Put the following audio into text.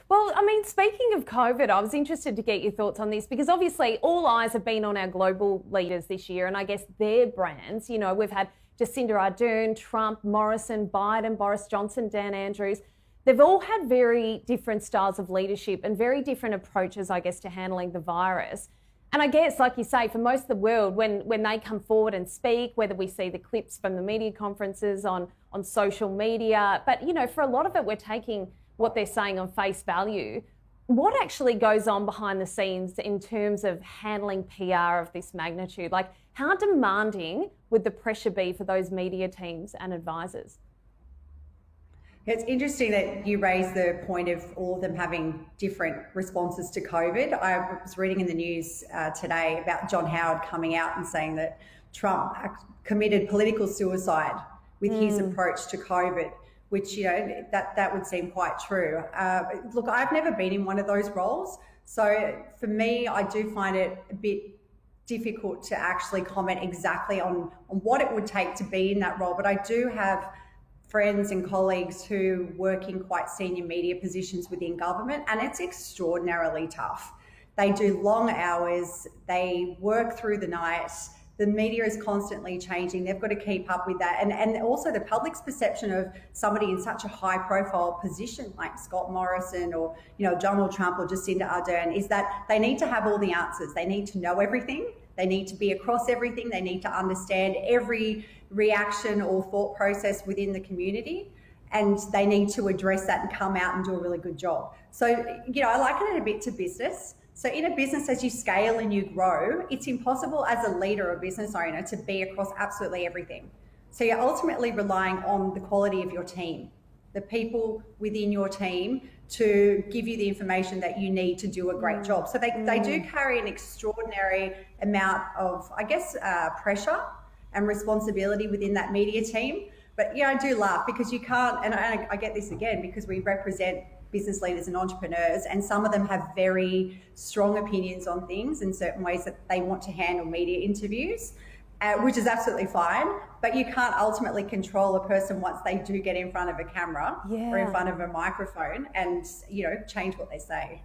Well, I mean, speaking of COVID, I was interested to get your thoughts on this because obviously all eyes have been on our global leaders this year and I guess their brands. You know, we've had Jacinda Ardern, Trump, Morrison, Biden, Boris Johnson, Dan Andrews. They've all had very different styles of leadership and very different approaches, I guess, to handling the virus. And I guess, like you say, for most of the world, when they come forward and speak, whether we see the clips from the media conferences on social media, but, you know, for a lot of it, we're taking what they're saying on face value. What actually goes on behind the scenes in terms of handling PR of this magnitude? Like, how demanding would the pressure be for those media teams and advisors? It's interesting that you raise the point of all of them having different responses to COVID. I was reading in the news today about John Howard coming out and saying that Trump committed political suicide with his approach to COVID, which, you know, that would seem quite true. Look, I've never been in one of those roles. So for me, I do find it a bit difficult to actually comment exactly on what it would take to be in that role. But I do have friends and colleagues who work in quite senior media positions within government, and it's extraordinarily tough. They do long hours, they work through the night, the media is constantly changing, they've got to keep up with that. And also the public's perception of somebody in such a high profile position like Scott Morrison or, you know, Donald Trump or Jacinda Ardern is that they need to have all the answers. They need to know everything. They need to be across everything. They need to understand every reaction or thought process within the community, and they need to address that and come out and do a really good job. So, you know, I liken it a bit to business. So in a business, as you scale and you grow, it's impossible as a leader or business owner to be across absolutely everything. So you're ultimately relying on the quality of your team, the people within your team to give you the information that you need to do a great job. So they do carry an extraordinary amount of, I guess, pressure and responsibility within that media team. But yeah, I do laugh because you can't, and I get this again, because we represent business leaders and entrepreneurs, and some of them have very strong opinions on things in certain ways that they want to handle media interviews, which is absolutely fine. But you can't ultimately control a person once they do get in front of a camera or in front of a microphone and, you know, change what they say.